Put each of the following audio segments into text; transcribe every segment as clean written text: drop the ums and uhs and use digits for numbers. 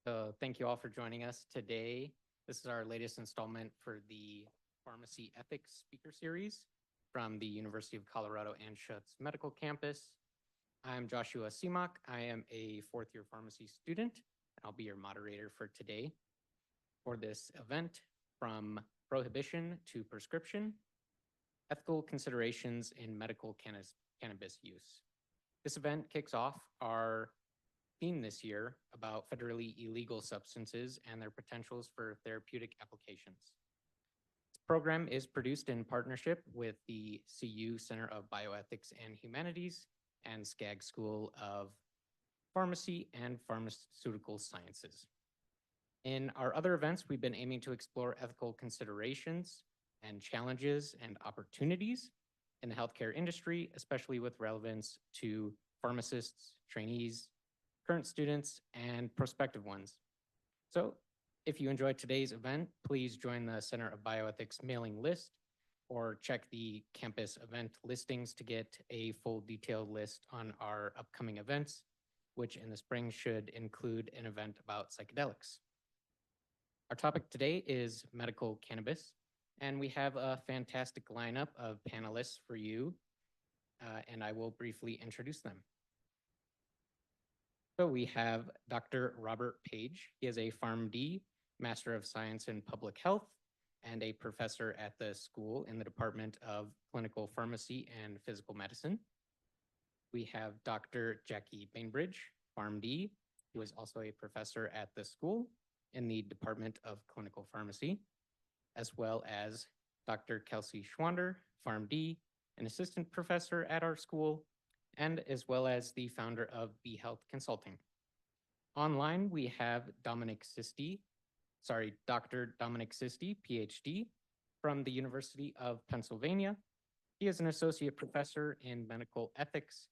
So thank you all for joining us today. This is our latest installment for the Pharmacy Ethics Speaker Series from the University of Colorado Anschutz Medical Campus. I'm Joshua Seamock. I am a fourth-year pharmacy student, and I'll be your moderator for today for this event, From Prohibition to Prescription, Ethical Considerations in Medical Cannabis Use. This event kicks off our theme this year about federally illegal substances and their potentials for therapeutic applications. This program is produced in partnership with the CU Center of Bioethics and Humanities and Skaggs School of Pharmacy and Pharmaceutical Sciences. In our other events, we've been aiming to explore ethical considerations and challenges and opportunities in the healthcare industry, especially with relevance to pharmacists, trainees, current students, and prospective ones. So if you enjoyed today's event, please join the Center of Bioethics mailing list or check the campus event listings to get a full detailed list on our upcoming events, which in the spring should include an event about psychedelics. Our topic today is medical cannabis, and we have a fantastic lineup of panelists for you, and I will briefly introduce them. So we have Dr. Robert Page. He is a PharmD, Master of Science in Public Health, and a professor at the school in the Department of Clinical Pharmacy and Physical Medicine. We have Dr. Jacci Bainbridge, PharmD, who is also a professor at the school in the Department of Clinical Pharmacy, as well as Dr. Kelsey Schwander, PharmD, an assistant professor at our school, and as well as the founder of B Health Consulting. Online, we have Dr. Dominic Sisti, PhD, from the University of Pennsylvania. He is an associate professor in medical ethics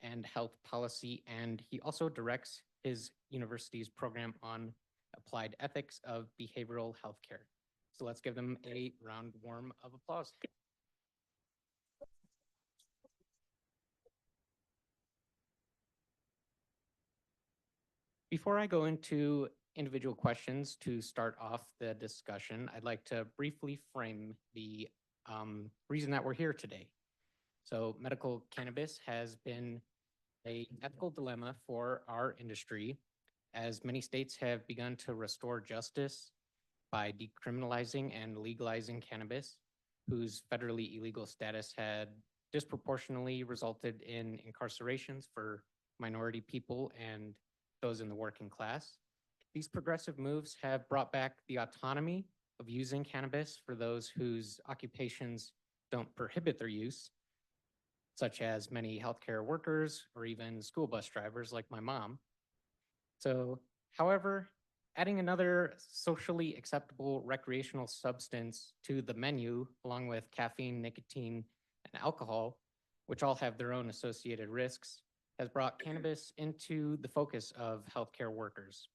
and health policy, and he also directs his university's program on applied ethics of behavioral healthcare. So let's give them a round warm of applause. Before I go into individual questions to start off the discussion, I'd like to briefly frame the reason that we're here today. So medical cannabis has been an ethical dilemma for our industry, as many states have begun to restore justice by decriminalizing and legalizing cannabis, whose federally illegal status had disproportionately resulted in incarcerations for minority people and those in the working class. These progressive moves have brought back the autonomy of using cannabis for those whose occupations don't prohibit their use, such as many healthcare workers or even school bus drivers like my mom. So, however, adding another socially acceptable recreational substance to the menu, along with caffeine, nicotine, and alcohol, which all have their own associated risks, has brought cannabis into the focus of healthcare workers,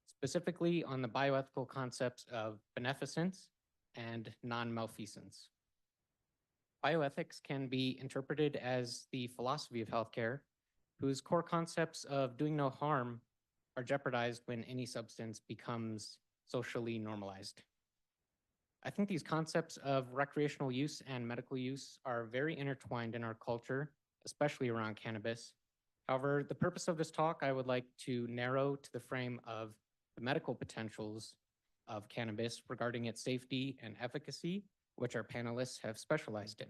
specifically on the bioethical concepts of beneficence and non-malfeasance. Bioethics can be interpreted as the philosophy of healthcare, whose core concepts of doing no harm are jeopardized when any substance becomes socially normalized. I think these concepts of recreational use and medical use are very intertwined in our culture, especially around cannabis. However, the purpose of this talk, I would like to narrow to the frame of the medical potentials of cannabis regarding its safety and efficacy, which our panelists have specialized in.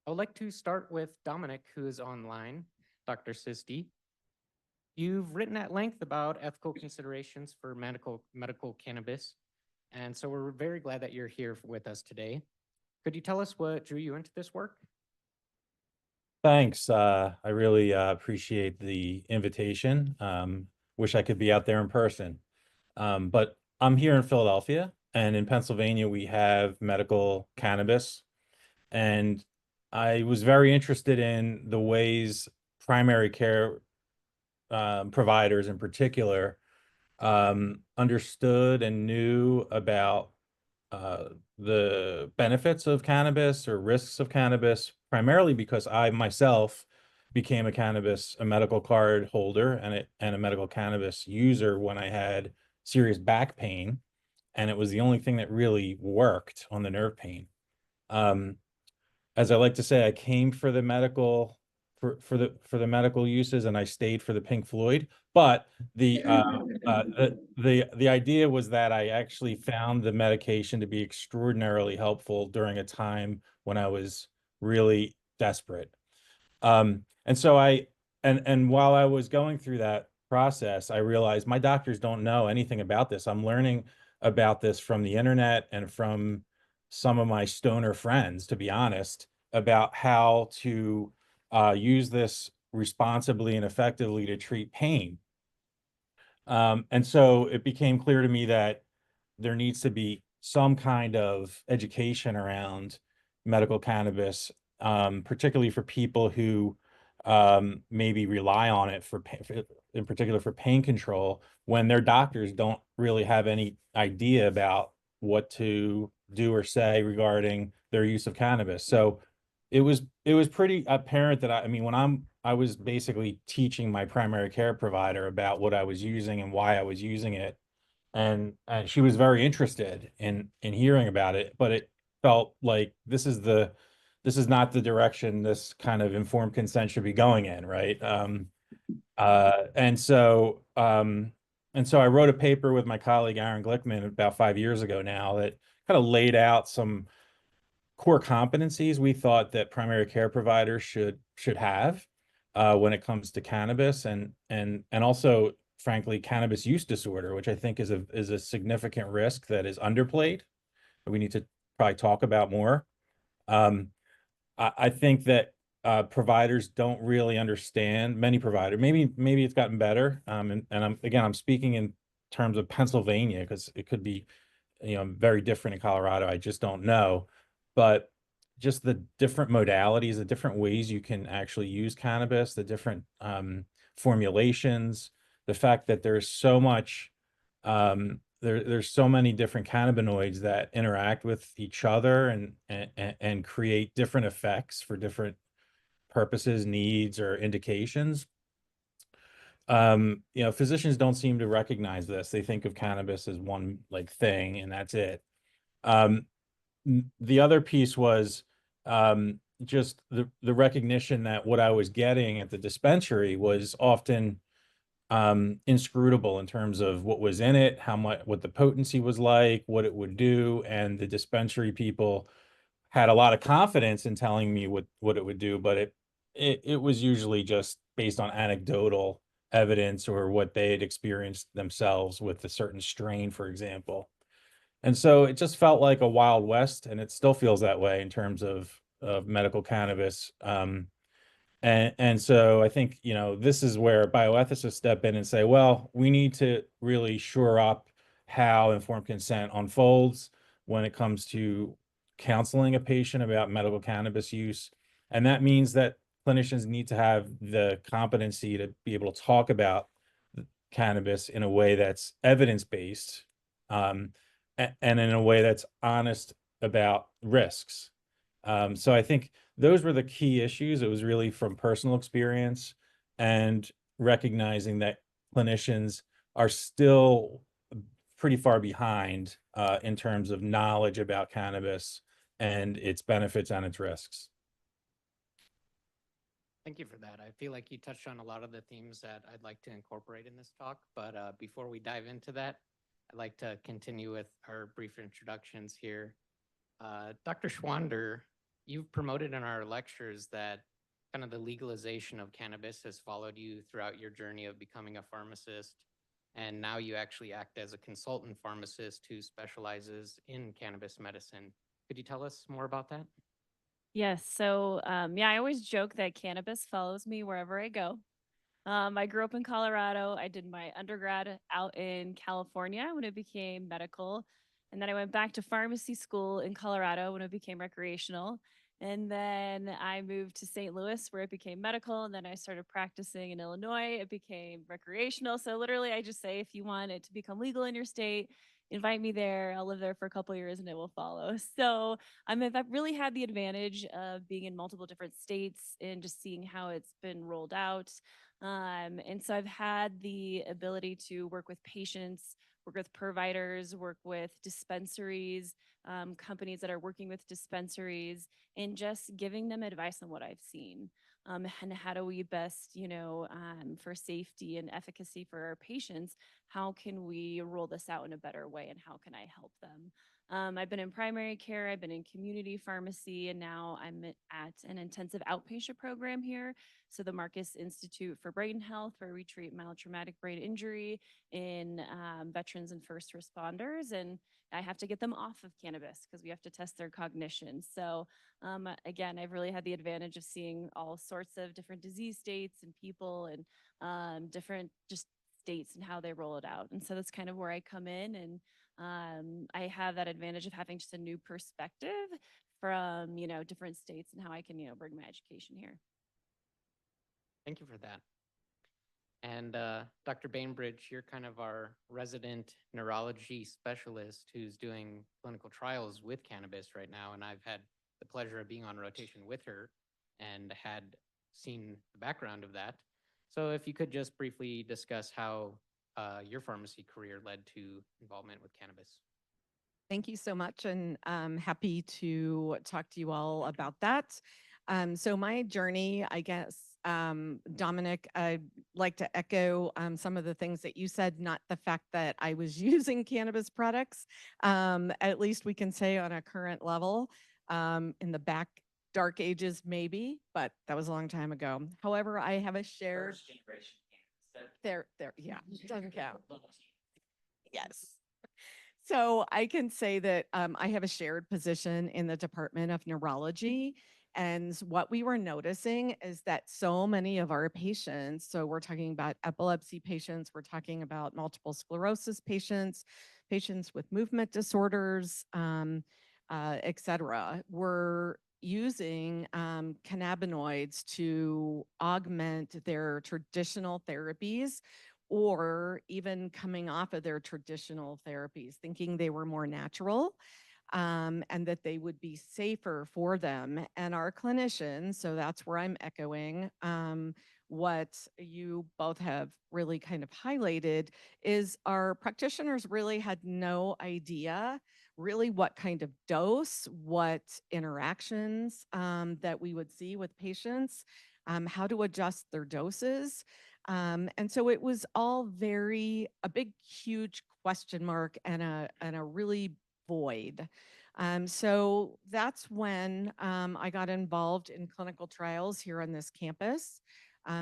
I would like to start with Dominic, who is online, Dr. Sisti. You've written at length about ethical considerations for medical cannabis, and so we're very glad that you're here with us today. Could you tell us what drew you into this work? Thanks. I really appreciate the invitation. Wish I could be out there in person. But I'm here in Philadelphia, and in Pennsylvania, we have medical cannabis. And I was very interested in the ways primary care providers in particular understood and knew about the benefits of cannabis or risks of cannabis, primarily because I myself became a medical card holder and a medical cannabis user when I had serious back pain, and it was the only thing that really worked on the nerve pain. As I like to say, I came for the medical for the medical uses, and I stayed for the Pink Floyd. But the idea was that I actually found the medication to be extraordinarily helpful during a time when I was really desperate. And so and while I was going through that process, I realized my doctors don't know anything about this. I'm learning about this from the internet and from some of my stoner friends, to be honest, about how to use this responsibly and effectively to treat pain. And so it became clear to me that there needs to be some kind of education around medical cannabis, particularly for people who maybe rely on it in particular for pain control, when their doctors don't really have any idea about what to do or say regarding their use of cannabis. So it was pretty apparent that I mean, when I was basically teaching my primary care provider about what I was using and why I was using it, and she was very interested in hearing about it, but it felt like this is not the direction this kind of informed consent should be going in, right? And so I wrote a paper with my colleague Aaron Glickman about 5 years ago now that kind of laid out some core competencies we thought that primary care providers should have when it comes to cannabis, and also frankly cannabis use disorder, which I think is a significant risk that is underplayed, that we need to probably talk about more. I think that providers don't really understand, many providers, maybe it's gotten better, and I'm speaking in terms of Pennsylvania because it could be, you know, very different in Colorado. I just don't know. But just the different modalities, the different ways you can actually use cannabis, the different formulations, the fact that there's so much, there's so many different cannabinoids that interact with each other and create different effects for different purposes, needs, or indications. You know, physicians don't seem to recognize this. They think of cannabis as one like thing and that's it. The other piece was just the recognition that what I was getting at the dispensary was often inscrutable in terms of what was in it, how much, what the potency was like, what it would do, and the dispensary people had a lot of confidence in telling me what it would do, but it was usually just based on anecdotal evidence or what they had experienced themselves with a certain strain, for example. And so it just felt like a Wild West, and it still feels that way in terms of medical cannabis. And so I think, you know, this is where bioethicists step in and say, well, we need to really shore up how informed consent unfolds when it comes to counseling a patient about medical cannabis use. And that means that clinicians need to have the competency to be able to talk about cannabis in a way that's evidence-based, and in a way that's honest about risks. So I think those were the key issues. It was really from personal experience and recognizing that clinicians are still pretty far behind in terms of knowledge about cannabis and its benefits and its risks. Thank you for that. I feel like you touched on a lot of the themes that I'd like to incorporate in this talk, but before we dive into that, I'd like to continue with our brief introductions here. Dr. Schwander, you've promoted in our lectures that kind of the legalization of cannabis has followed you throughout your journey of becoming a pharmacist, and now you actually act as a consultant pharmacist who specializes in cannabis medicine. Could you tell us more about that? Yes. So, yeah, I always joke that cannabis follows me wherever I go. I grew up in Colorado. I did my undergrad out in California when it became medical. And then I went back to pharmacy school in Colorado when it became recreational. And then I moved to St. Louis where it became medical. And then I started practicing in Illinois. It became recreational. So literally, I just say if you want it to become legal in your state, invite me there. I'll live there for a couple of years and it will follow. So I've really had the advantage of being in multiple different states and just seeing how it's been rolled out. And so I've had the ability to work with patients, work with providers, work with dispensaries, companies that are working with dispensaries, and just giving them advice on what I've seen. And how do we best, for safety and efficacy for our patients, how can we roll this out in a better way and how can I help them? I've been in primary care, I've been in community pharmacy, and now I'm at an intensive outpatient program here. So the Marcus Institute for Brain Health, where we treat mild traumatic brain injury in veterans and first responders. And I have to get them off of cannabis because we have to test their cognition. So again, I've really had the advantage of seeing all sorts of different disease states and people and different just states and how they roll it out. And so that's kind of where I come in, and I have that advantage of having just a new perspective from, different states and how I can, bring my education here. Thank you for that. And Dr. Bainbridge, you're kind of our resident neurology specialist who's doing clinical trials with cannabis right now. And I've had the pleasure of being on rotation with her and had seen the background of that. So if you could just briefly discuss how your pharmacy career led to involvement with cannabis. Thank you so much, and I'm happy to talk to you all about that. So my journey, I guess, Dominic, I'd like to echo some of the things that you said, not the fact that I was using cannabis products, at least we can say on a current level, in the back dark ages maybe, but that was a long time ago. However, I have a shared— First generation cannabis. yeah, doesn't count. Yes. So I can say that I have a shared position in the Department of Neurology. And what we were noticing is that so many of our patients, so we're talking about epilepsy patients, we're talking about multiple sclerosis patients, patients with movement disorders, et cetera, were using cannabinoids to augment their traditional therapies, or even coming off of their traditional therapies, thinking they were more natural and that they would be safer for them. And our clinicians, so that's where I'm echoing what you both have really kind of highlighted, is our practitioners really had no idea really what kind of dose, what interactions that we would see with patients, how to adjust their doses. And so it was all a big, huge question mark and a really void. So that's when I got involved in clinical trials here on this campus.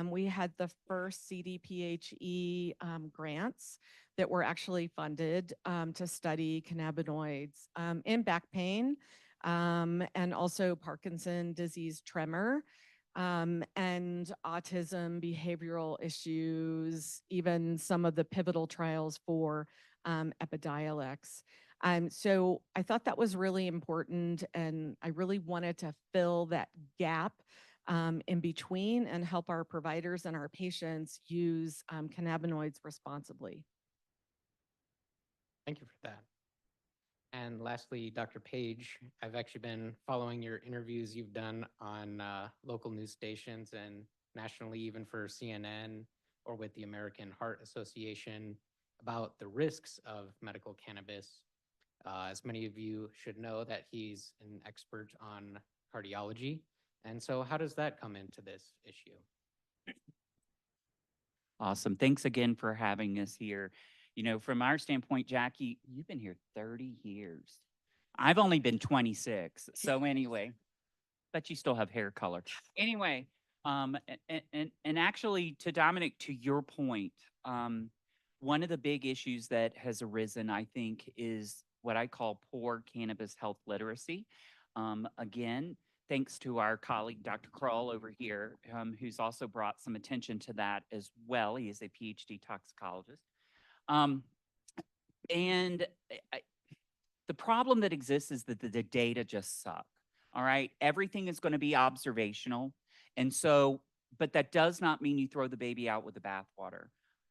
We had the first CDPHE grants that were actually funded to study cannabinoids in back pain and also Parkinson disease tremor. And autism, behavioral issues, even some of the pivotal trials for Epidiolex. So I thought that was really important, and I really wanted to fill that gap in between and help our providers and our patients use cannabinoids responsibly. Thank you for that. And lastly, Dr. Page, I've actually been following your interviews you've done on local news stations and nationally, even for CNN or with the American Heart Association, about the risks of medical cannabis. As many of you should know, that he's an expert on cardiology. And so how does that come into this issue? Awesome. Thanks again for having us here. From our standpoint, Jackie, you've been here 30 years. I've only been 26. So anyway, but you still have hair color. Anyway, and actually, to Dominic, to your point, one of the big issues that has arisen, I think, is what I call poor cannabis health literacy. Again, thanks to our colleague, Dr. Kroll over here, who's also brought some attention to that as well. He is a PhD toxicologist. And the problem that exists is that the data just suck. All right. Everything is going to be observational. And so, but that does not mean you throw the baby out with the bathwater.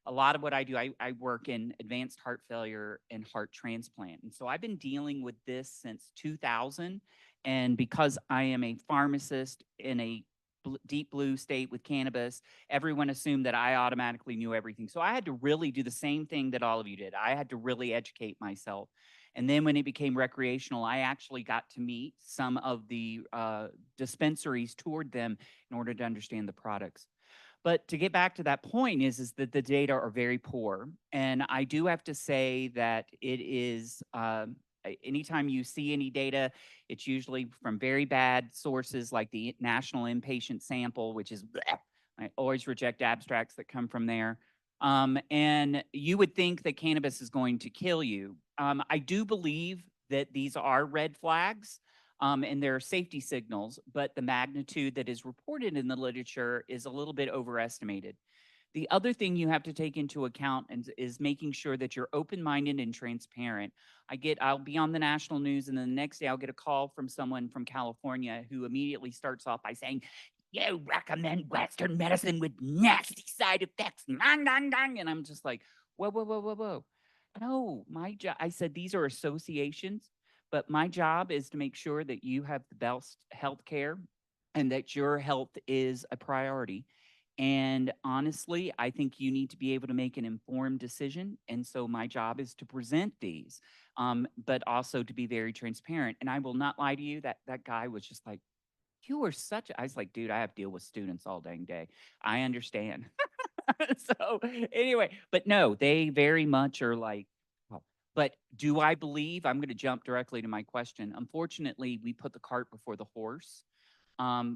a lot of what I do, I work in advanced heart failure and heart transplant. And so I've been dealing with this since 2000. And because I am a pharmacist in a deep blue state with cannabis, everyone assumed that I automatically knew everything. So I had to really do the same thing that all of you did. I had to really educate myself. And then when it became recreational, I actually got to meet some of the dispensaries, toured them in order to understand the products. But to get back to that point is that the data are very poor. And I do have to say that it is, anytime you see any data, it's usually from very bad sources like the National Inpatient Sample, which is, bleh. I always reject abstracts that come from there. And you would think that cannabis is going to kill you. I do believe that these are red flags. And there are safety signals, but the magnitude that is reported in the literature is a little bit overestimated. The other thing you have to take into account is making sure that you're open-minded and transparent. I'll be on the national news, and then the next day I'll get a call from someone from California who immediately starts off by saying, "You recommend Western medicine with nasty side effects." And I'm just like, whoa, whoa, whoa, whoa, whoa. No, my job, I said, these are associations. But my job is to make sure that you have the best health care and that your health is a priority. And honestly, I think you need to be able to make an informed decision. And so my job is to present these, but also to be very transparent. And I will not lie to you, that guy was just like, "You are such a," I was like, "Dude, I have to deal with students all dang day. I understand." So anyway, but no, they very much are like, but do I believe, I'm going to jump directly to my question. Unfortunately, we put the cart before the horse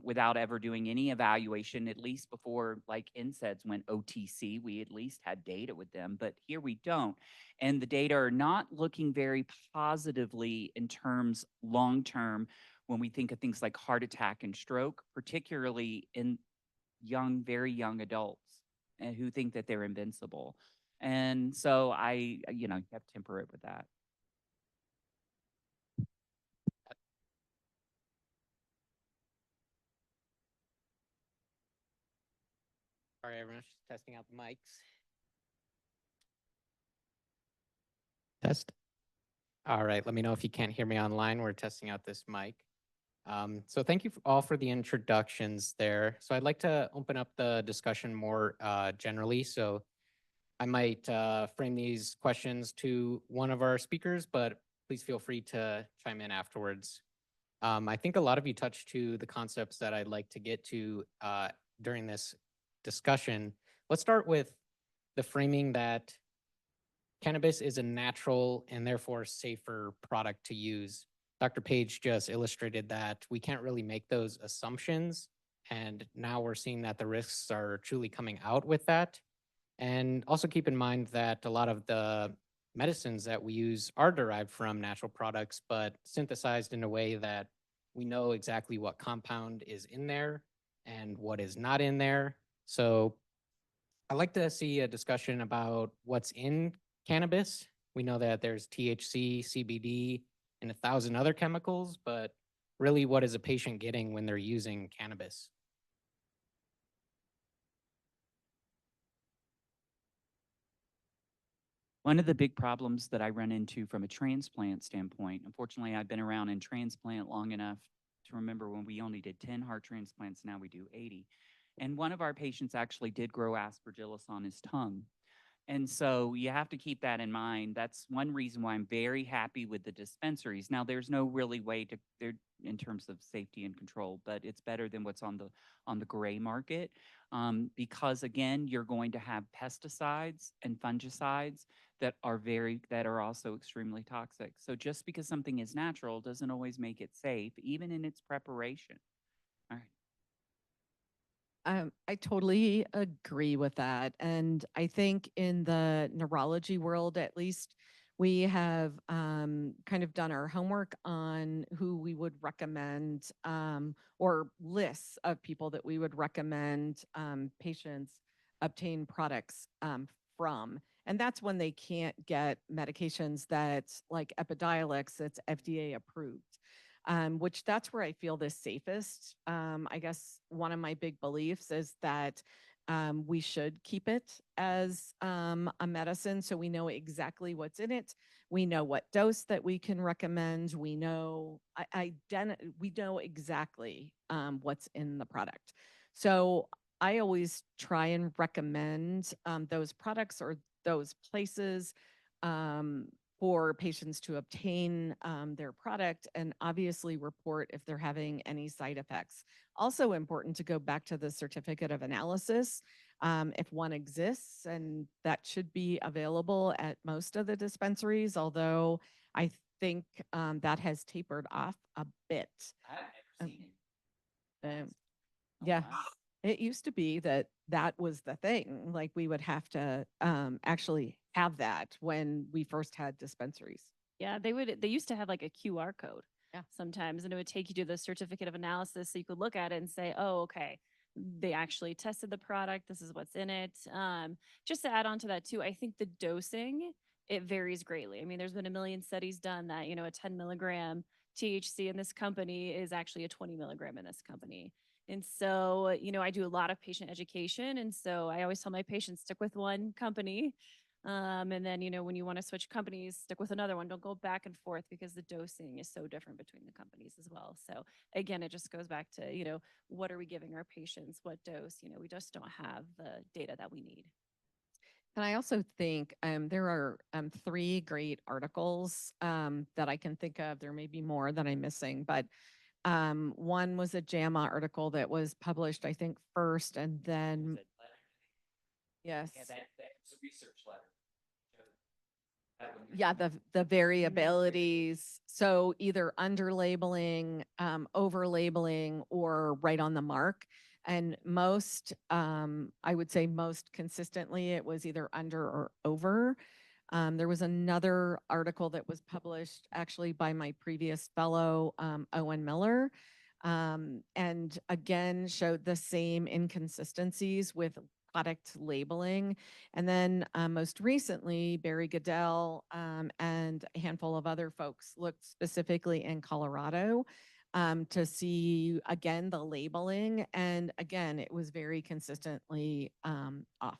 without ever doing any evaluation, at least before like NSAIDs went OTC, we at least had data with them, but here we don't. And the data are not looking very positively in terms long-term when we think of things like heart attack and stroke, particularly in young, very young adults and who think that they're invincible. And so you have to temper it with that. Sorry, everyone's just testing out the mics. Test. All right, let me know if you can't hear me online. We're testing out this mic. So thank you all for the introductions there. So I'd like to open up the discussion more generally. So I might frame these questions to one of our speakers, but please feel free to chime in afterwards. I think a lot of you touched to the concepts that I'd like to get to during this discussion. Let's start with the framing that cannabis is a natural and therefore safer product to use. Dr. Page just illustrated that we can't really make those assumptions. And now we're seeing that the risks are truly coming out with that. And also keep in mind that a lot of the medicines that we use are derived from natural products, but synthesized in a way that we know exactly what compound is in there and what is not in there. So I'd like to see a discussion about what's in cannabis. We know that there's THC, CBD, and 1,000 other chemicals, but really what is a patient getting when they're using cannabis? One of the big problems that I run into from a transplant standpoint, unfortunately, I've been around in transplant long enough to remember when we only did 10 heart transplants, now we do 80. And one of our patients actually did grow aspergillus on his tongue. And so you have to keep that in mind. That's one reason why I'm very happy with the dispensaries. Now, there's no really way to, there in terms of safety and control, but it's better than what's on the gray market because again, you're going to have pesticides and fungicides that are also extremely toxic. So just because something is natural doesn't always make it safe, even in its preparation. All right. I totally agree with that. And I think in the neurology world, at least, we have kind of done our homework on who we would recommend or lists of people that we would recommend patients obtain products from. And that's when they can't get medications that's like Epidiolex that's FDA approved. Which that's where I feel the safest. I guess one of my big beliefs is that we should keep it as a medicine so we know exactly what's in it. We know what dose that we can recommend. We know we know exactly what's in the product. So I always try and recommend those products or those places for patients to obtain their product and obviously report if they're having any side effects. Also important to go back to the certificate of analysis if one exists, and that should be available at most of the dispensaries, although I think that has tapered off a bit. I've never seen it. Um, yeah. It used to be that that was the thing. Like we would have to actually have that when we first had dispensaries. Yeah, they used to have like a QR code. Yeah. Sometimes, and it would take you to the certificate of analysis so you could look at it and say, oh, okay, they actually tested the product. This is what's in it. Just to add on to that too, I think the dosing, it varies greatly. I mean, there's been a million studies done that, you know, a 10 milligram THC in this company is actually a 20 milligram in this company. And so, you know, I do a lot of patient education. And so I always tell my patients, stick with one company. And then, you know, when you want to switch companies, stick with another one. Don't go back and forth because the dosing is so different between the companies as well. So again, it just goes back to, you know, what are we giving our patients? What dose? You know, we just don't have the data that we need. And I also think there are 3 great articles that I can think of. There may be more that I'm missing, but one was a JAMA article that was published, I think, first, and then yes, Yeah, that's a research letter. yeah, the variabilities. So either under labeling, over labeling, or right on the mark. And most, I would say most consistently, it was either under or over. There was another article that was published actually by my previous fellow, Owen Miller, and again showed the same inconsistencies with product labeling. And then most recently, Barry Goodell and a handful of other folks looked specifically in Colorado to see, again, the labeling. And again, it was very consistently off.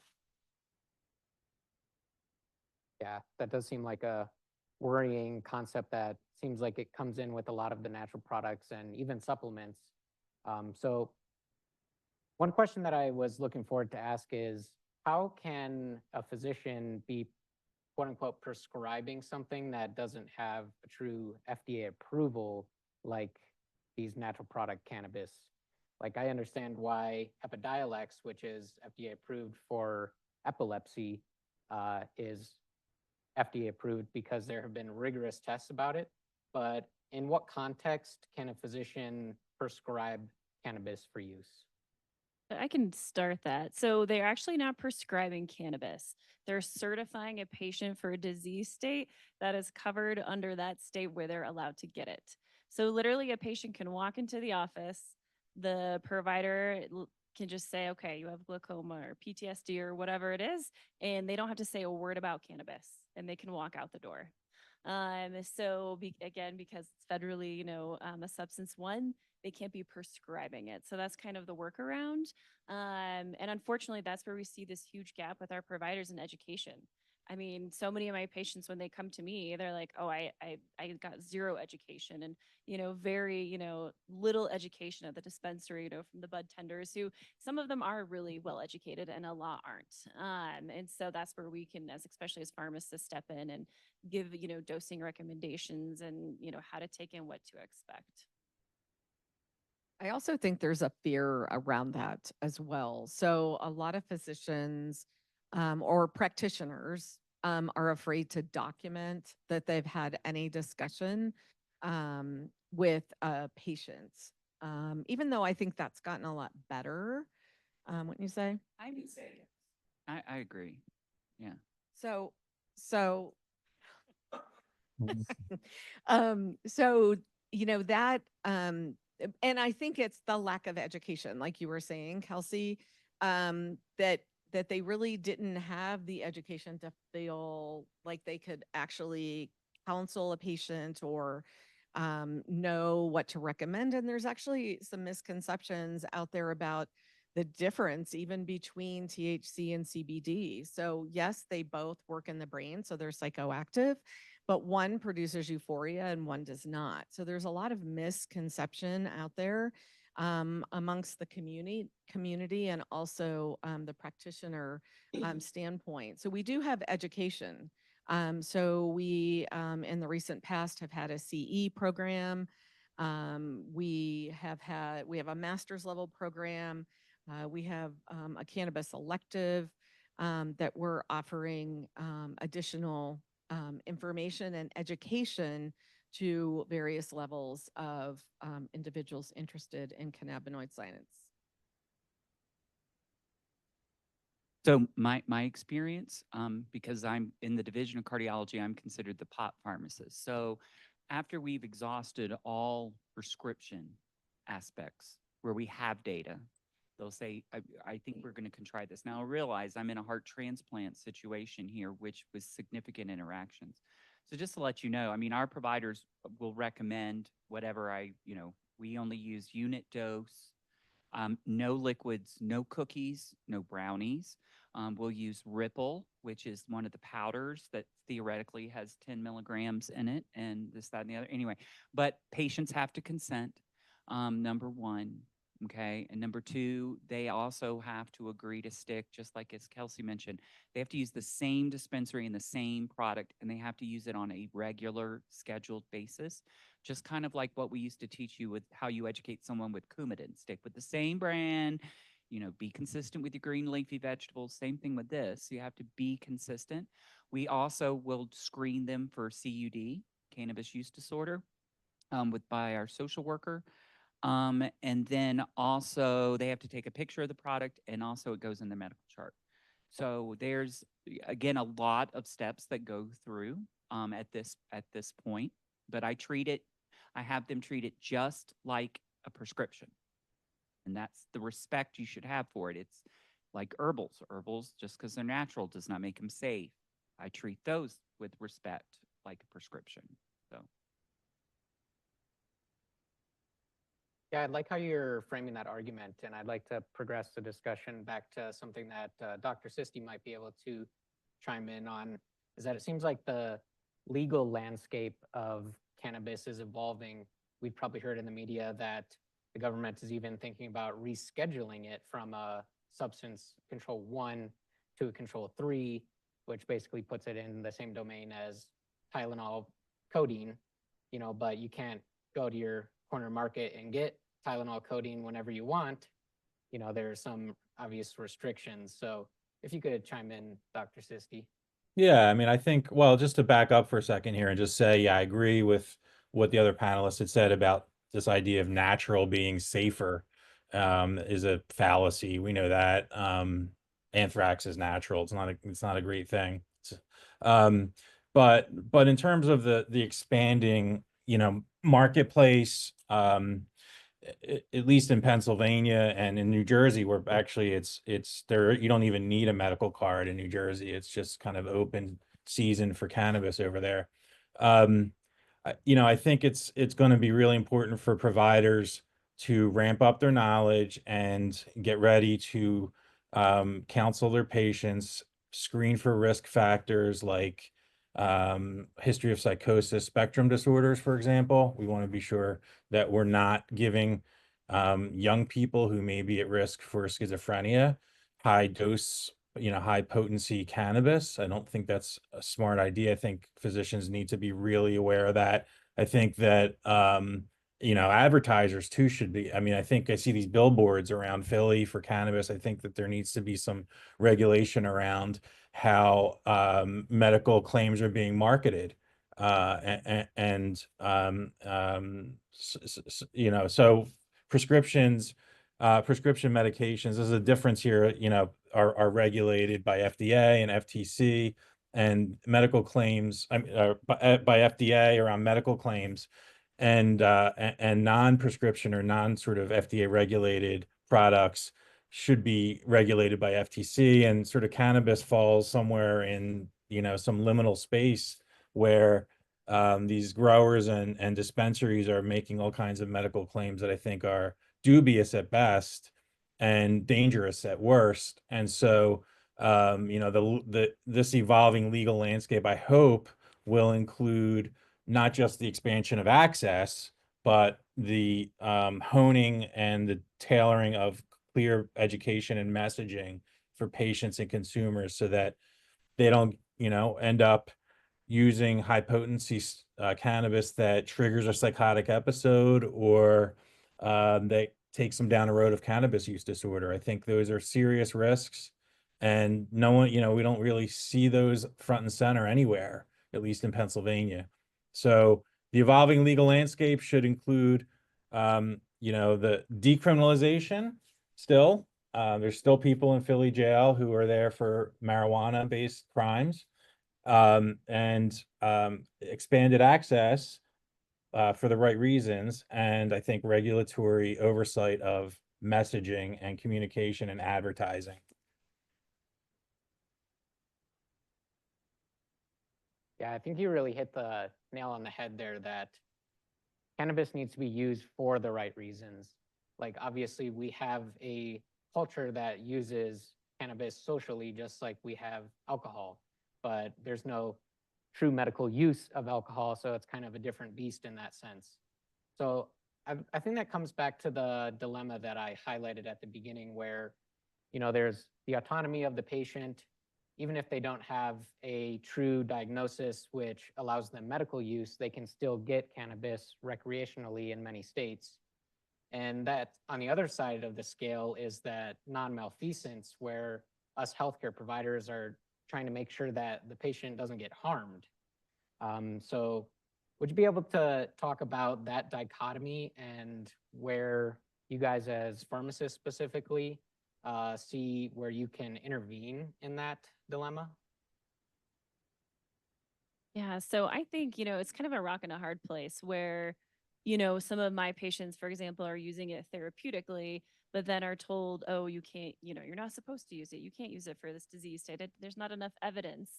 Yeah, that does seem like a worrying concept that seems like it comes in with a lot of the natural products and even supplements. So one question that I was looking forward to ask is, how can a physician be quote unquote prescribing something that doesn't have a true FDA approval like these natural product cannabis? Like I understand why Epidiolex, which is FDA approved for epilepsy, is FDA approved because there have been rigorous tests about it. But in what context can a physician prescribe cannabis for use? I can start that. So they're actually not prescribing cannabis. They're certifying a patient for a disease state that is covered under that state where they're allowed to get it. So literally a patient can walk into the office, the provider can just say, okay, you have glaucoma or PTSD or whatever it is, and they don't have to say a word about cannabis and they can walk out the door. Again, because it's federally, you know, a substance one, they can't be prescribing it. So that's kind of the workaround. And unfortunately, that's where we see this huge gap with our providers in education. I mean, so many of my patients, when they come to me, they're like, oh, I got zero education and, you know, very, you know, little education at the dispensary, you know, from the bud tenders who some of them are really well educated and a lot aren't. And so that's where we can, especially as pharmacists, step in and give, you know, dosing recommendations and, you know, how to take in what to expect. I also think there's a fear around that as well. So a lot of physicians or practitioners are afraid to document that they've had any discussion with patients, even though I think that's gotten a lot better. Wouldn't you say? I would say yes. I agree. Yeah. So, so you know that and I think it's the lack of education, like you were saying, Kelsey, that they really didn't have the education to feel like they could actually counsel a patient or know what to recommend. And there's actually some misconceptions out there about the difference even between THC and CBD. So yes, they both work in the brain, so they're psychoactive, but one produces euphoria and one does not. So there's a lot of misconception out there amongst the community and also the practitioner standpoint. So we do have education. So we in the recent past have had a CE program. We have a master's level program. We have a cannabis elective that we're offering additional information and education to various levels of individuals interested in cannabinoid science. So my experience, because I'm in the division of cardiology, I'm considered the pot pharmacist. So after we've exhausted all prescription aspects where we have data, they'll say, I think we're going to try this. Now I realize I'm in a heart transplant situation here, which was significant interactions. So just to let you know, I mean, our providers will recommend whatever we only use unit dose, no liquids, no cookies, no brownies. We'll use Ripple, which is one of the powders that theoretically has 10 milligrams in it, and this, that, and the other. Anyway, but patients have to consent, number one, okay? And number two, they also have to agree to stick, just like as Kelsey mentioned, they have to use the same dispensary and the same product, and they have to use it on a regular, scheduled basis. Just kind of like what we used to teach you with how you educate someone with Coumadin. Stick with the same brand, be consistent with your green leafy vegetables. Same thing with this. You have to be consistent. We also will screen them for CUD, cannabis use disorder, by our social worker. And then also they have to take a picture of the product, and also it goes in the medical chart. So there's, again, a lot of steps that go through at this point, but I have them treat it just like a prescription. And that's the respect you should have for it. It's like herbals. Herbals, just because they're natural, does not make them safe. I treat those with respect like a prescription. So. Yeah, I like how you're framing that argument, and I'd like to progress the discussion back to something that Dr. Sisti might be able to chime in on, is that it seems like the legal landscape of cannabis is evolving. We've probably heard in the media that the government is even thinking about rescheduling it from a substance control 1 to a control 3, which basically puts it in the same domain as Tylenol, codeine, but you can't go to your corner market and get Tylenol codeine whenever you want. There are some obvious restrictions. So if you could chime in, Dr. Sisti. Yeah, I mean, I think, well, just to back up for a second here and just say, yeah, I agree with what the other panelists had said about this idea of natural being safer is a fallacy. We know that anthrax is natural. It's not a great thing. But in terms of the expanding, marketplace, at least in Pennsylvania and in New Jersey, where actually it's there, you don't even need a medical card in New Jersey. It's just kind of open season for cannabis over there. I think it's going to be really important for providers to ramp up their knowledge and get ready to counsel their patients, screen for risk factors like history of psychosis, spectrum disorders, for example. We want to be sure that we're not giving young people who may be at risk for schizophrenia high dose, high potency cannabis. I don't think that's a smart idea. I think physicians need to be really aware of that. I think that advertisers too should be. I mean, I think I see these billboards around Philly for cannabis. I think that there needs to be some regulation around how medical claims are being marketed, so prescriptions, prescription medications. There's a difference here. Are regulated by FDA and FTC, and medical claims by FDA around medical claims, and non-prescription or non sort of FDA regulated products should be regulated by FTC, and sort of cannabis falls somewhere in, some liminal space where these growers and dispensaries are making all kinds of medical claims that I think are dubious at best. and dangerous at worst. And so, you know, this evolving legal landscape, I hope, will include not just the expansion of access, but the honing and the tailoring of clear education and messaging for patients and consumers so that they don't, you know, end up using high potency cannabis that triggers a psychotic episode, or that takes them down a road of cannabis use disorder. I think those are serious risks, and no one, you know, we don't really see those front and center anywhere, at least in Pennsylvania. So the evolving legal landscape should include, you know, the decriminalization still. There's still people in Philly jail who are there for marijuana-based crimes, and expanded access for the right reasons. And I think regulatory oversight of messaging and communication and advertising. Yeah, I think you really hit the nail on the head there that cannabis needs to be used for the right reasons. Like, obviously, we have a culture that uses cannabis socially, just like we have alcohol, but there's no true medical use of alcohol. So it's kind of a different beast in that sense. So I think that comes back to the dilemma that I highlighted at the beginning, where, you know, there's the autonomy of the patient. Even if they don't have a true diagnosis which allows them medical use, they can still get cannabis recreationally in many states. And that, on the other side of the scale, is that non-malfeasance, where us healthcare providers are trying to make sure that the patient doesn't get harmed. So would you be able to talk about that dichotomy and where you guys as pharmacists specifically see where you can intervene in that dilemma? Yeah, so I think, you know, it's kind of a rock and a hard place where, you know, some of my patients, for example, are using it therapeutically, but then are told, oh, you can't, you know, you're not supposed to use it. You can't use it for this disease state. There's not enough evidence.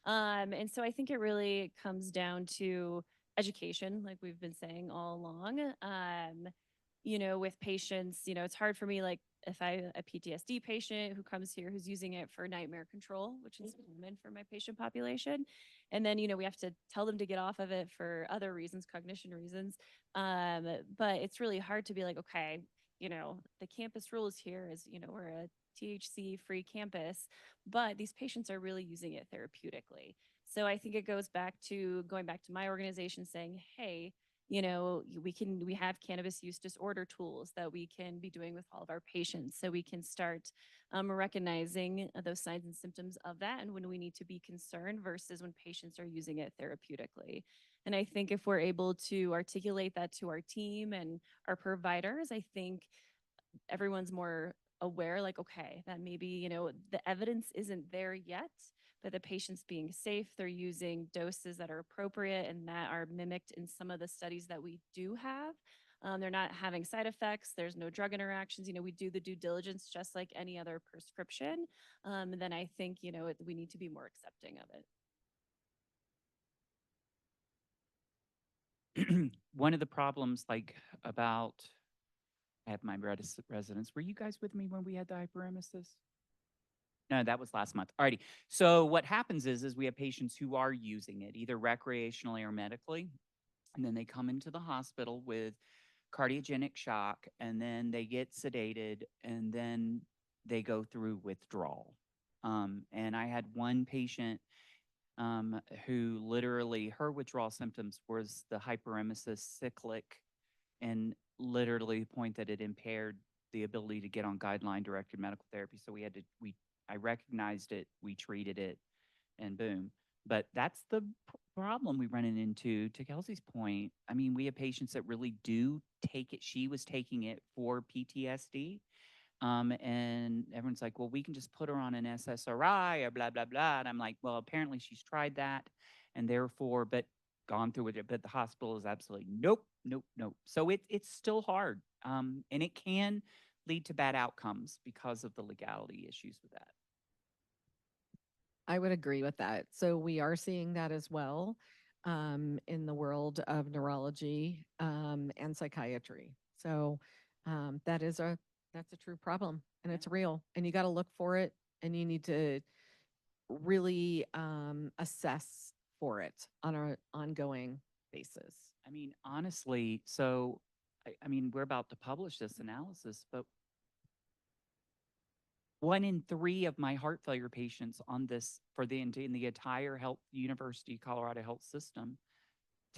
And so I think it really comes down to education, like we've been saying all along. You know, with patients, you know, it's hard for me, like if a PTSD patient who comes here who's using it for nightmare control, which is common for my patient population. And then, you know, we have to tell them to get off of it for other reasons, cognition reasons. But it's really hard to be like, okay, you know, the campus rules here is, you know, we're a THC free campus, but these patients are really using it therapeutically. So I think it goes back to going back to my organization saying, hey, you know, we have cannabis use disorder tools that we can be doing with all of our patients, so we can start recognizing those signs and symptoms of that and when we need to be concerned versus when patients are using it therapeutically. And I think if we're able to articulate that to our team and our providers, I think everyone's more aware, like, okay, that maybe, you know, the evidence isn't there yet, but the patient's being safe, they're using doses that are appropriate and that are mimicked in some of the studies that we do have. They're not having side effects, there's no drug interactions. You know, we do the due diligence just like any other prescription. And then I think, you know, we need to be more accepting of it. One of the problems, like, about at my residence, were you guys with me when we had the hyperemesis? No, that was last month. Alrighty. So what happens is we have patients who are using it either recreationally or medically, and then they come into the hospital with cardiogenic shock, and then they get sedated, and then they go through withdrawal. And I had one patient who literally, her withdrawal symptoms was the hyperemesis cyclic, and literally the point that it impaired the ability to get on guideline-directed medical therapy. So I recognized it, we treated it, and boom. But that's the problem we run into, to Kelsey's point. I mean, we have patients that really do take it. She was taking it for PTSD. And everyone's like, well, we can just put her on an SSRI or blah, blah, blah. And I'm like, well, apparently she's tried that and therefore, but gone through with it. But the hospital is absolutely nope, nope, nope. So it's still hard. And it can lead to bad outcomes because of the legality issues with that. I would agree with that. So we are seeing that as well in the world of neurology and psychiatry. So that is a That's a true problem and it's real and you got to look for it and you need to really assess for it on an ongoing basis. I mean, honestly, so, I mean, we're about to publish this analysis, but 1 in 3 of my heart failure patients on this for in the entire University of Colorado health system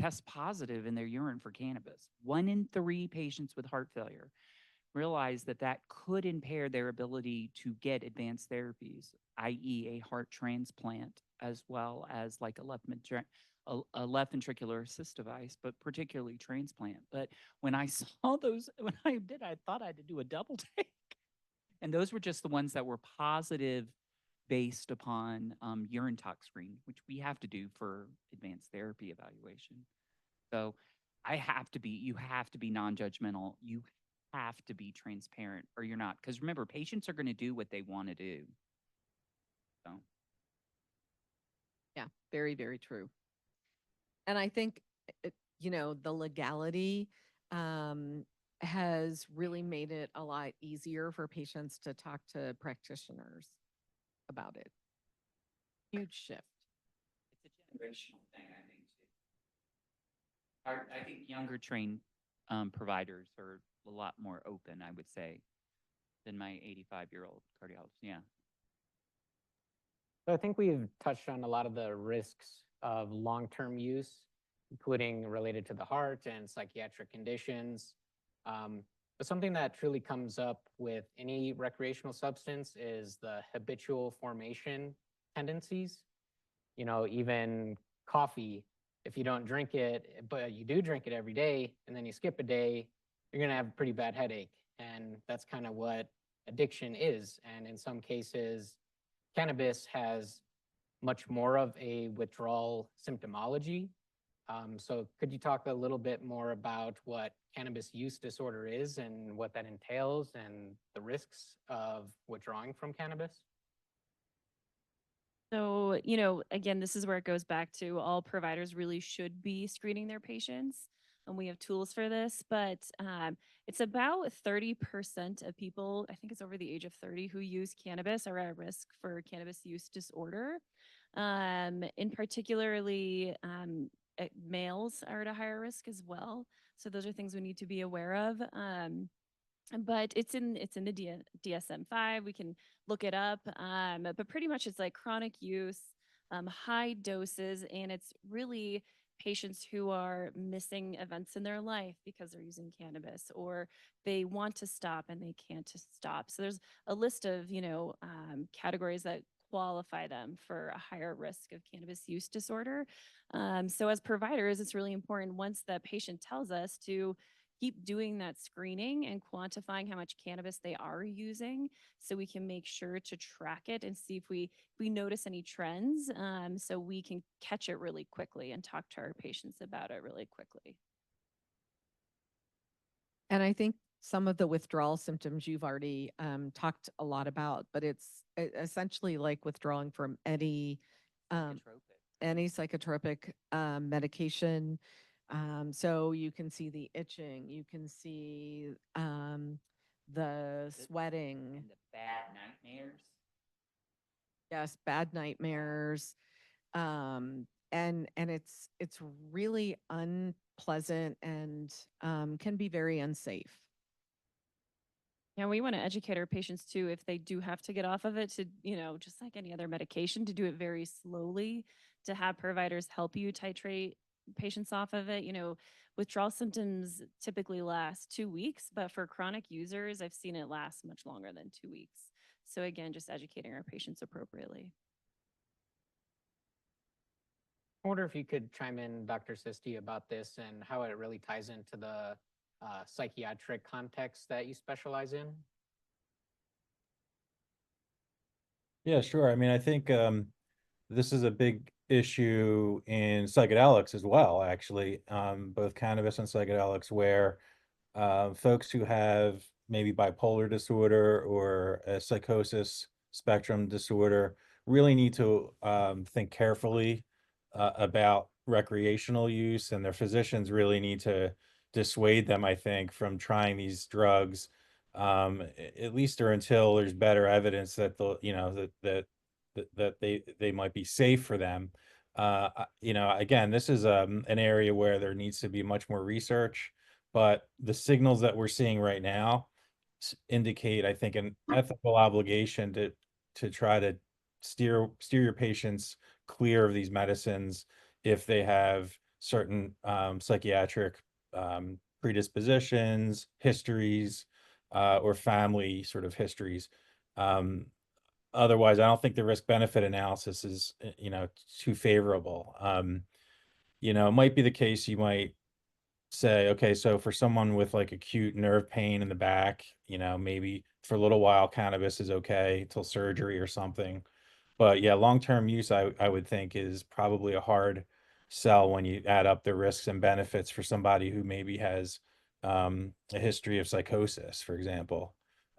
test positive in their urine for cannabis. 1 in 3 patients with heart failure realize that that could impair their ability to get advanced therapies, i.e. a heart transplant, as well as like a left ventricular assist device, but particularly transplant. But when I saw those, I thought I had to do a double take. And those were just the ones that were positive based upon urine tox screen, which we have to do for advanced therapy evaluation. So you have to be non-judgmental. You have to be transparent or you're not. Because remember, patients are going to do what they want to do. So. Yeah, very, very true. And I think, the legality has really made it a lot easier for patients to talk to practitioners about it. Huge shift. It's a generational thing, I think, too. I think younger trained providers are a lot more open, I would say, than my 85-year-old cardiologist. Yeah. So I think we've touched on a lot of the risks of long-term use, including related to the heart and psychiatric conditions. But something that truly comes up with any recreational substance is the habitual formation tendencies. Even coffee, if you don't drink it, but you do drink it every day, and then you skip a day, you're going to have a pretty bad headache. And that's kind of what addiction is. And in some cases, cannabis has much more of a withdrawal symptomology. So could you talk a little bit more about what cannabis use disorder is and what that entails and the risks of withdrawing from cannabis? So, again, this is where it goes back to all providers really should be screening their patients. And we have tools for this, but it's about 30% of people, I think it's over the age of 30, who use cannabis are at risk for cannabis use disorder. In particularly, males are at a higher risk as well. So those are things we need to be aware of. But it's in the DSM-5. We can look it up. But pretty much it's like chronic use, high doses, and it's really patients who are missing events in their life because they're using cannabis, or they want to stop and they can't stop. So there's a list of categories that qualify them for a higher risk of cannabis use disorder. So as providers, it's really important once the patient tells us to keep doing that screening and quantifying how much cannabis they are using, so we can make sure to track it and see if we notice any trends, so we can catch it really quickly and talk to our patients about it really quickly. And I think some of the withdrawal symptoms you've already talked a lot about, but it's essentially like withdrawing from any psychotropic medication. So you can see the itching, you can see the sweating. And the bad nightmares. Yes, bad nightmares. And it's really unpleasant and can be very unsafe. Yeah, we want to educate our patients too, if they do have to get off of it, to, just like any other medication, to do it very slowly, to have providers help you titrate patients off of it. Withdrawal symptoms typically last 2 weeks, but for chronic users, I've seen it last much longer than 2 weeks. So again, just educating our patients appropriately. I wonder if you could chime in, Dr. Sisti, about this and how it really ties into the psychiatric context that you specialize in. Yeah, sure. I mean, I think this is a big issue in psychedelics as well, actually, both cannabis and psychedelics, where folks who have maybe bipolar disorder or a psychosis spectrum disorder really need to think carefully about recreational use, and their physicians really need to dissuade them, I think, from trying these drugs at least or until there's better evidence that they might be safe for them. Again, this is an area where there needs to be much more research, but the signals that we're seeing right now indicate, I think, an ethical obligation to try to steer your patients clear of these medicines if they have certain psychiatric predispositions, histories, or family sort of histories. Otherwise, I don't think the risk benefit analysis is, too favorable. It might be the case you might say, okay, so for someone with like acute nerve pain in the back, maybe for a little while cannabis is okay till surgery or something. But yeah, long-term use, I would think, is probably a hard sell when you add up the risks and benefits for somebody who maybe has a history of psychosis, for example.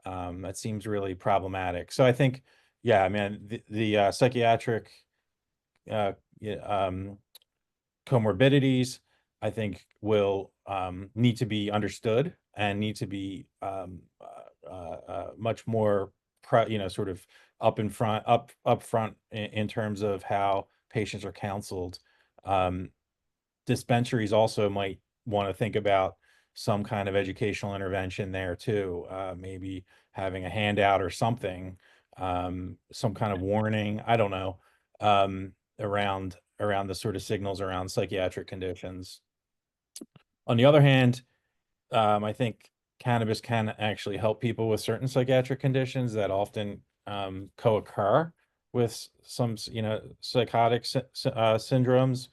That seems really problematic. So I think, yeah, I mean, the psychiatric comorbidities, I think, will need to be understood and need to be much more, sort of up front in terms of how patients are counseled. Dispensaries also might want to think about some kind of educational intervention there too. Maybe having a handout or something, some kind of warning, I don't know, around the sort of signals around psychiatric conditions. On the other hand, I think cannabis can actually help people with certain psychiatric conditions that often co-occur with some, psychotic syndromes,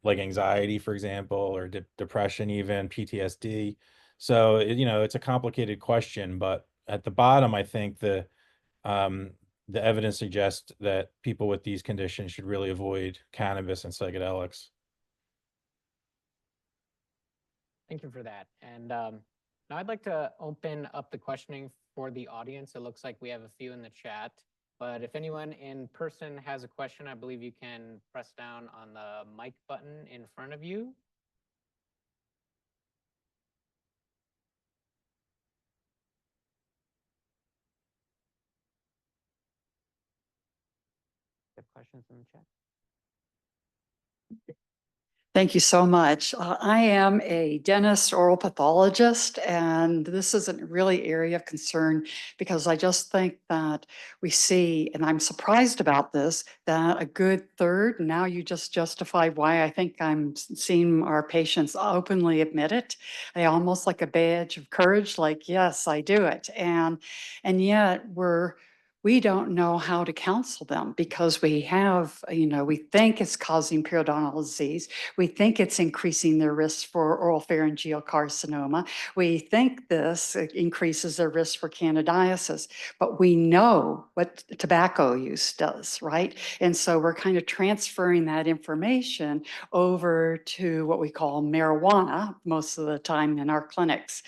like anxiety, for example, or depression, even PTSD. So, it's a complicated question, but at the bottom, I think the evidence suggests that people with these conditions should really avoid cannabis and psychedelics. Thank you for that. And now I'd like to open up the questioning for the audience. It looks like we have a few in the chat, but if anyone in person has a question, I believe you can press down on the mic button in front of you. Have questions in the chat? Thank you so much. I am a dentist, oral pathologist, and this isn't really area of concern because I just think that we see, and I'm surprised about this, that a good third, now you just justified why I think I'm seeing our patients openly admit it. They almost like a badge of courage, like, yes, I do it. And yet we don't know how to counsel them because we think it's causing periodontal disease. We think it's increasing their risk for oropharyngeal carcinoma. We think this increases their risk for candidiasis, but we know what tobacco use does, right? And so we're kind of transferring that information over to what we call marijuana most of the time in our clinics.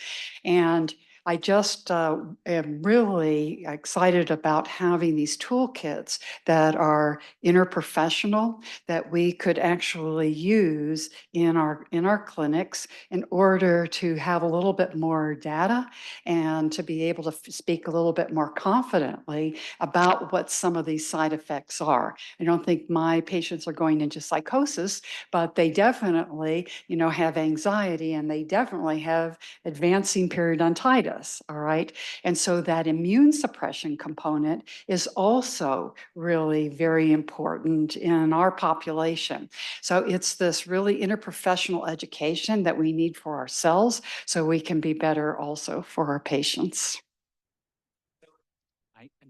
And I just am really excited about having these toolkits that are interprofessional that we could actually use in our clinics in order to have a little bit more data and to be able to speak a little bit more confidently about what some of these side effects are. I don't think my patients are going into psychosis, but they definitely, have anxiety and they definitely have advancing periodontitis. All right. And so that immune suppression component is also really very important in our population. So it's this really interprofessional education that we need for ourselves so we can be better also for our patients.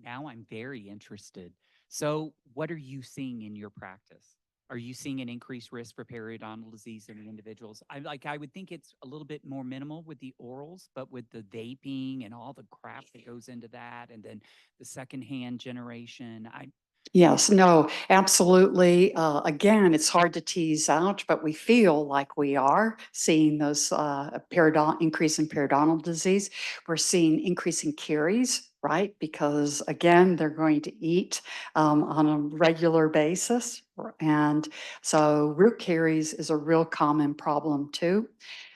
Now I'm very interested. So what are you seeing in your practice? Are you seeing an increased risk for periodontal disease in individuals? I would think it's a little bit more minimal with the orals, but with the vaping and all the crap that goes into that, and then the secondhand generation, Yes, no, absolutely. Again, it's hard to tease out, but we feel like we are seeing those increase in periodontal disease. We're seeing increasing caries, right? Because again, they're going to eat on a regular basis. And so root caries is a real common problem too.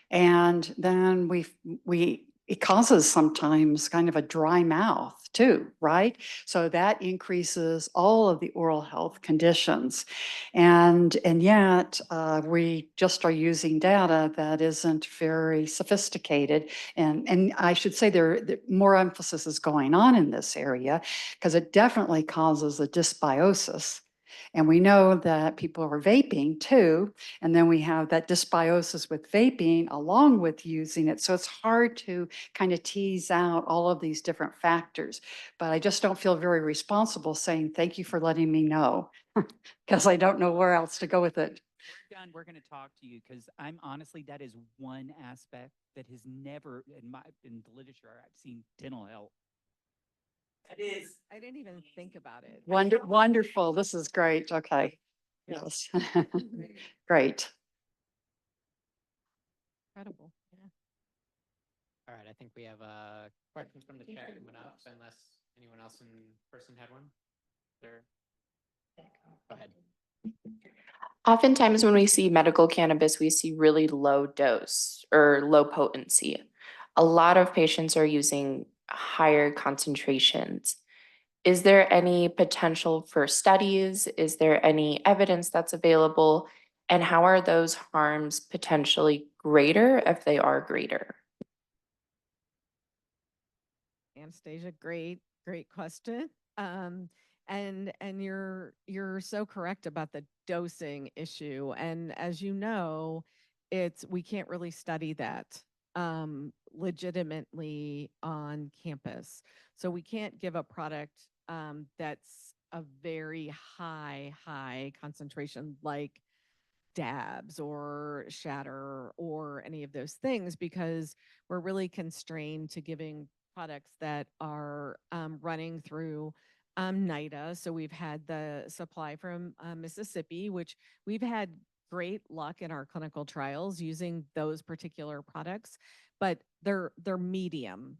And then it causes sometimes kind of a dry mouth too, right? So that increases all of the oral health conditions. And yet we just are using data that isn't very sophisticated. And I should say there more emphasis is going on in this area because it definitely causes a dysbiosis. And we know that people are vaping too. And then we have that dysbiosis with vaping along with using it. So it's hard to kind of tease out all of these different factors. But I just don't feel very responsible saying, thank you for letting me know, because I don't know where else to go with it. We're done. We're going to talk to you because I'm honestly, that is one aspect that has never, in the literature, I've seen dental health. It is. I didn't even think about it. Wonderful. This is great. Okay. Yes. Great. Incredible. Yeah. All right, I think we have questions from the chat coming up, unless anyone else in person had one. There. Go ahead. Oftentimes when we see medical cannabis, we see really low dose or low potency. A lot of patients are using higher concentrations. Is there any potential for studies? Is there any evidence that's available? And how are those harms potentially greater if they are greater? Anastasia, great question. And you're so correct about the dosing issue. And as you know, we can't really study that legitimately on campus. So we can't give a product that's a very high concentration like dabs or shatter or any of those things, because we're really constrained to giving products that are running through NIDA. So we've had the supply from Mississippi, which we've had great luck in our clinical trials using those particular products, but they're medium,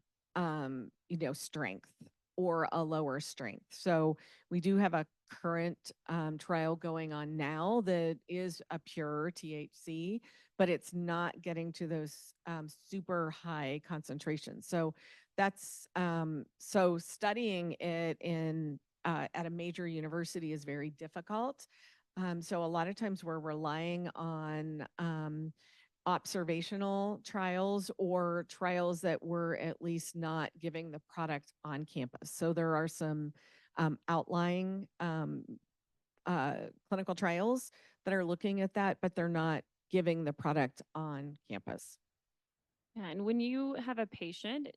strength or a lower strength. So we do have a current trial going on now that is a pure THC, but it's not getting to those super high concentrations. So that's so studying it in at a major university is very difficult. So a lot of times we're relying on observational trials or trials that were at least not giving the product on campus. So there are some outlying clinical trials that are looking at that, but they're not giving the product on campus. Yeah, and when you have a patient,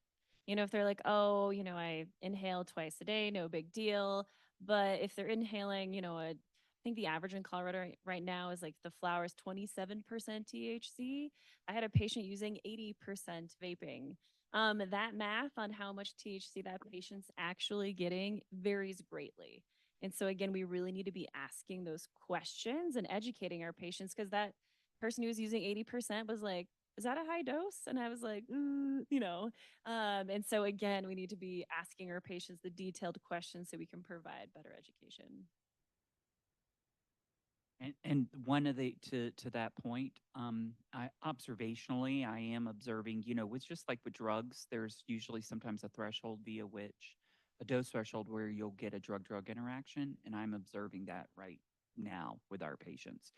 if they're like, oh, I inhale twice a day, no big deal. But if they're inhaling, I think the average in Colorado right now is like the flower is 27% THC. I had a patient using 80% vaping. That math on how much THC that patient's actually getting varies greatly. And so again, we really need to be asking those questions and educating our patients, because that person who was using 80% was like, is that a high dose? And I was like, and so again, we need to be asking our patients the detailed questions so we can provide better education. And one of the to that point, observationally, I am observing, with just like with drugs, there's usually sometimes a threshold via which a dose threshold where you'll get a drug-drug interaction, and I'm observing that right now with our patients.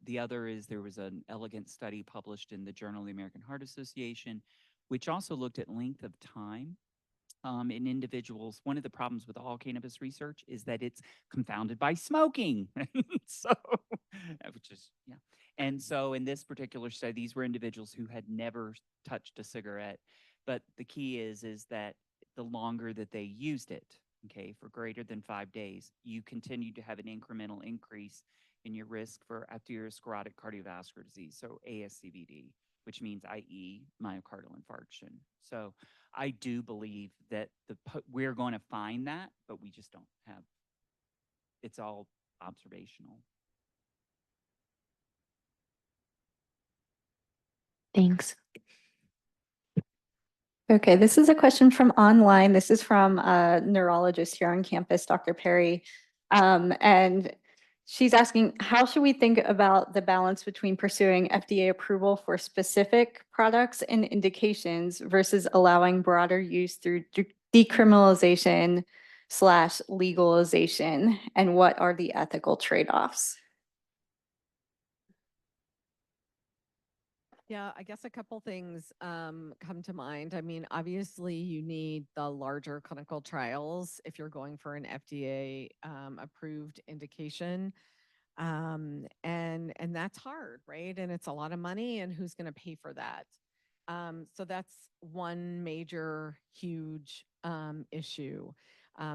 The other is there was an elegant study published in the Journal of the American Heart Association, which also looked at length of time in individuals. One of the problems with all cannabis research is that it's confounded by smoking. So, which is, yeah. And so in this particular study, these were individuals who had never touched a cigarette. But the key is that the longer that they used it, okay, for greater than 5 days, you continue to have an incremental increase in your risk for atherosclerotic cardiovascular disease, so ASCVD, which means i.e. myocardial infarction. So I do believe that we're going to find that, but we just don't have, it's all observational. Thanks. Okay, this is a question from online. This is from a neurologist here on campus, Dr. Perry. And she's asking, how should we think about the balance between pursuing FDA approval for specific products and indications versus allowing broader use through decriminalization / legalization? And what are the ethical trade-offs? Yeah, I guess a couple things come to mind. I mean, obviously, you need the larger clinical trials if you're going for an FDA approved indication. And that's hard, right? And it's a lot of money, and who's going to pay for that? So that's one major, huge issue.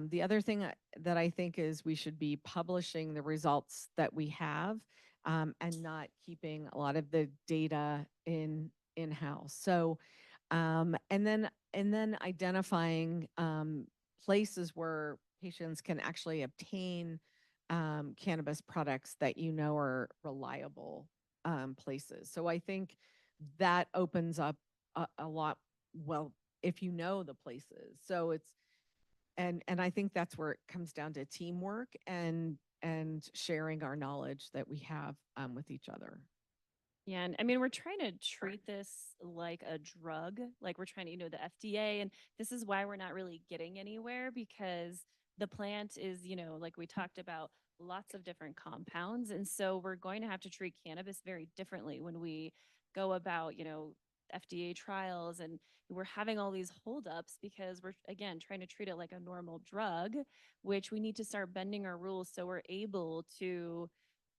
The other thing that I think is we should be publishing the results that we have, and not keeping a lot of the data in-house. So, and then identifying places where patients can actually obtain cannabis products that are reliable places. So I think that opens up a lot. Well, if you know the places, so it's and I think that's where it comes down to teamwork and sharing our knowledge that we have with each other. Yeah, and I mean, we're trying to treat this like a drug, like we're trying to, the FDA, and this is why we're not really getting anywhere because the plant is, like we talked about, lots of different compounds. And so we're going to have to treat cannabis very differently when we go about, FDA trials, and we're having all these holdups because we're, again, trying to treat it like a normal drug, which we need to start bending our rules so we're able to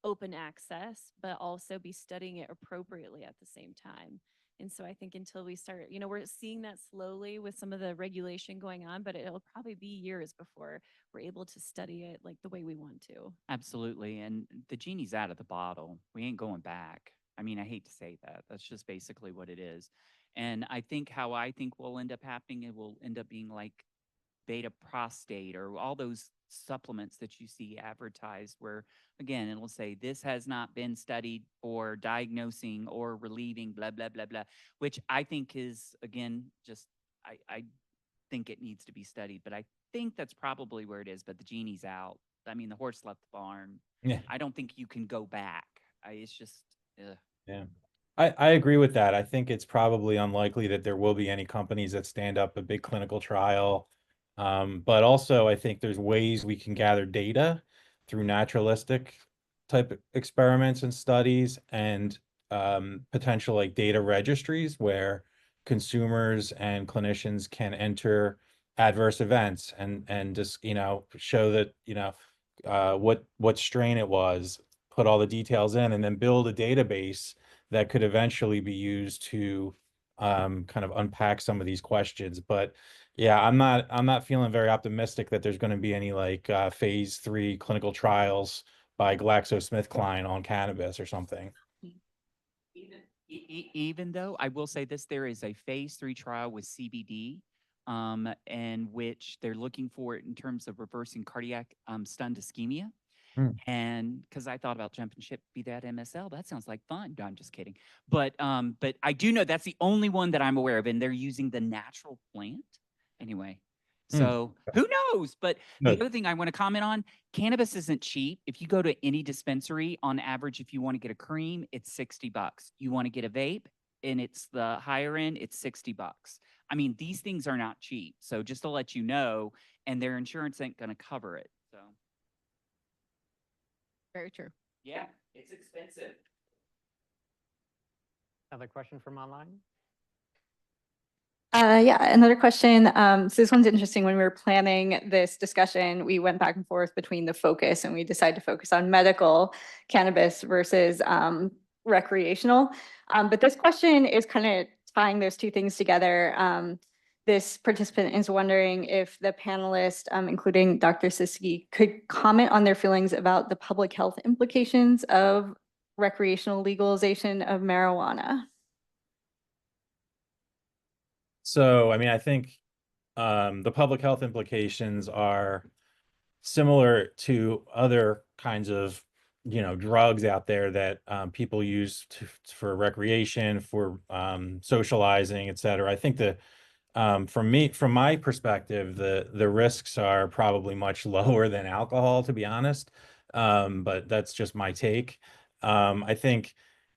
open access, but also be studying it appropriately at the same time. And so I think until we start, we're seeing that slowly with some of the regulation going on, but it'll probably be years before we're able to study it like the way we want to. Absolutely. And the genie's out of the bottle. We ain't going back. I mean, I hate to say that. That's just basically what it is. And I think how I think will end up happening, it will end up being like beta prostate or all those supplements that you see advertised where, again, it will say this has not been studied for diagnosing or relieving blah, blah, blah, blah, which I think is, again, just, I think it needs to be studied, but I think that's probably where it is, but the genie's out. I mean, the horse left the barn. Yeah. I don't think you can go back. It's just, ugh. Yeah. I agree with that. I think it's probably unlikely that there will be any companies that stand up a big clinical trial. But also I think there's ways we can gather data through naturalistic type experiments and studies and potential like data registries where consumers and clinicians can enter adverse events and just, show that, what strain it was, put all the details in, and then build a database that could eventually be used to kind of unpack some of these questions. But yeah, I'm not feeling very optimistic that there's going to be any like phase 3 clinical trials by GlaxoSmithKline on cannabis or something. Even though I will say this, there is a phase 3 trial with CBD, and which they're looking for in terms of reversing cardiac stunned ischemia. And because I thought about jumping ship, be that MSL, that sounds like fun. No, I'm just kidding. But I do know that's the only one that I'm aware of, and they're using the natural plant anyway. So who knows? But the other thing I want to comment on, cannabis isn't cheap. If you go to any dispensary, on average, if you want to get a cream, it's $60. You want to get a vape, and it's the higher end, it's $60. I mean, these things are not cheap. So just to let you know, and their insurance ain't going to cover it. So. Very true. Yeah, it's expensive. Another question from online? Yeah, another question. So this one's interesting. When we were planning this discussion, we went back and forth between the focus, and we decided to focus on medical cannabis versus recreational. But this question is kind of tying those two things together. This participant is wondering if the panelists, including Dr. Sisti, could comment on their feelings about the public health implications of recreational legalization of marijuana. So, I mean, I think the public health implications are similar to other kinds of, drugs out there that people use for recreation, for socializing, et cetera. I think that from my perspective, the risks are probably much lower than alcohol, to be honest. but that's just my take. I think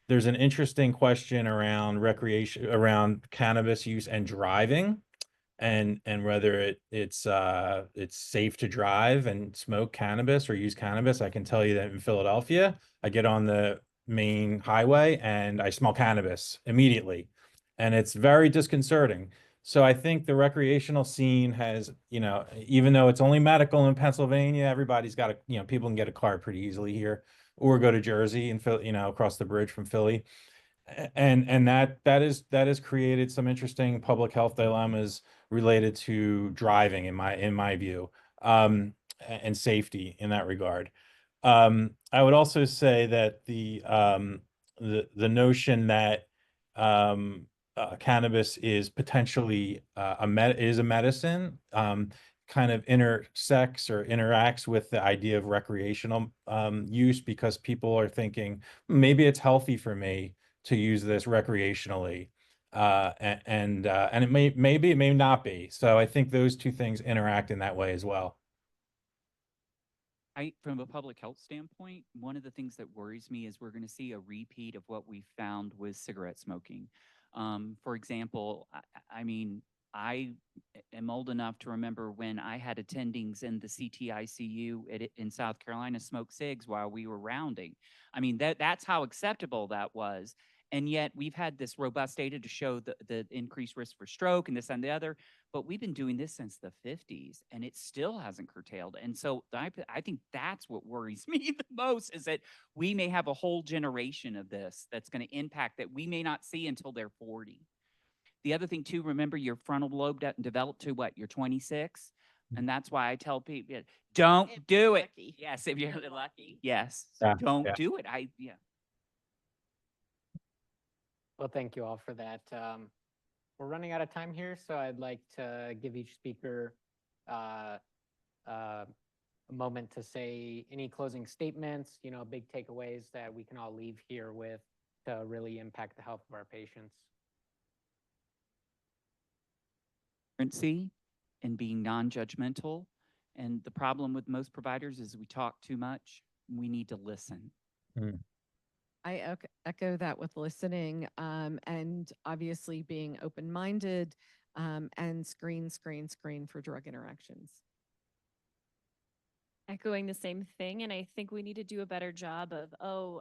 there's an interesting question around around cannabis use and driving, and whether it's safe to drive and smoke cannabis or use cannabis. I can tell you that in Philadelphia, I get on the main highway and I smell cannabis immediately, and it's very disconcerting. So I think the recreational scene has, even though it's only medical in Pennsylvania, everybody's got people can get a car pretty easily here, or go to Jersey and across the bridge from Philly. And that has created some interesting public health dilemmas related to driving in my view, and safety in that regard. I would also say that the notion that cannabis is potentially a medicine, kind of intersects or interacts with the idea of recreational use, because people are thinking maybe it's healthy for me to use this recreationally, and it maybe it may not be. So I think those two things interact in that way as well. From a public health standpoint, one of the things that worries me is we're going to see a repeat of what we found with cigarette smoking. For example, I mean, I am old enough to remember when I had attendings in the CTICU in South Carolina smoke cigs while we were rounding. I mean, that's how acceptable that was. And yet we've had this robust data to show the increased risk for stroke and this and the other, but we've been doing this since the 50s and it still hasn't curtailed. And so I think that's what worries me the most, is that we may have a whole generation of this that's going to impact that we may not see until they're 40. The other thing too, remember your frontal lobe doesn't develop to what? You're 26. And that's why I tell people, don't do it. lucky. Yes, if you're lucky. Yes. Yeah, Don't yeah. do it. Well, thank you all for that. We're running out of time here, so I'd like to give each speaker a moment to say any closing statements, big takeaways that we can all leave here with to really impact the health of our patients. Transparency and being non-judgmental. And the problem with most providers is we talk too much. We need to listen. I echo that with listening, and obviously being open-minded, and screen for drug interactions. Echoing the same thing. And I think we need to do a better job of,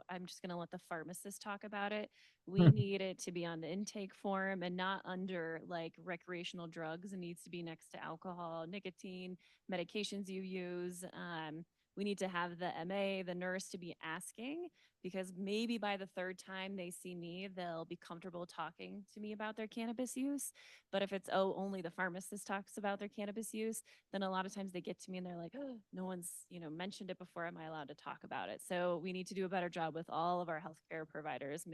I'm just going to let the pharmacist talk about it. We need it to be on the intake form and not under like recreational drugs. It needs to be next to alcohol, nicotine, medications you use. We need to have the MA, the nurse, to be asking, because maybe by the third time they see me, they'll be comfortable talking to me about their cannabis use. But if it's, only the pharmacist talks about their cannabis use, then a lot of times they get to me and they're like, no one's, mentioned it before. Am I allowed to talk about it? So we need to do a better job with all of our healthcare providers,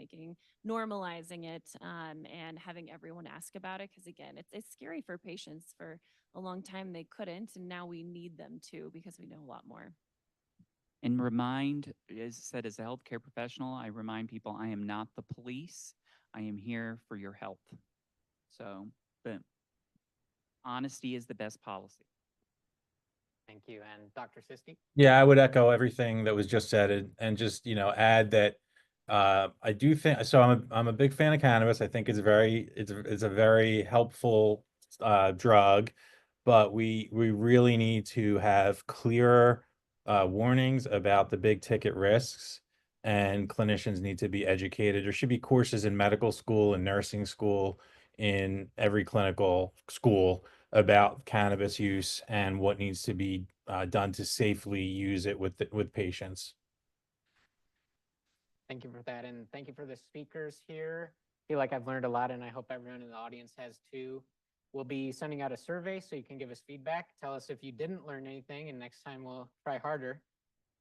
normalizing it, and having everyone ask about it. Because again, it's scary for patients. For a long time they couldn't, and now we need them to, because we know a lot more. And remind, as I said, as a healthcare professional, I remind people I am not the police. I am here for your health. So, but honesty is the best policy. Thank you. And Dr. Sisti? Yeah, I would echo everything that was just said, and just, add that I do think so. I'm a big fan of cannabis. I think it's a very helpful drug, but we really need to have clearer warnings about the big ticket risks, and clinicians need to be educated. There should be courses in medical school and nursing school, in every clinical school, about cannabis use and what needs to be done to safely use it with patients. Thank you for that. And thank you for the speakers here. I feel like I've learned a lot, and I hope everyone in the audience has too. We'll be sending out a survey so you can give us feedback. Tell us if you didn't learn anything, and next time we'll try harder.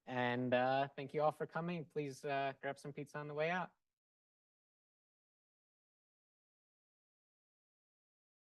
And thank you all for coming. Please grab some pizza on the way out.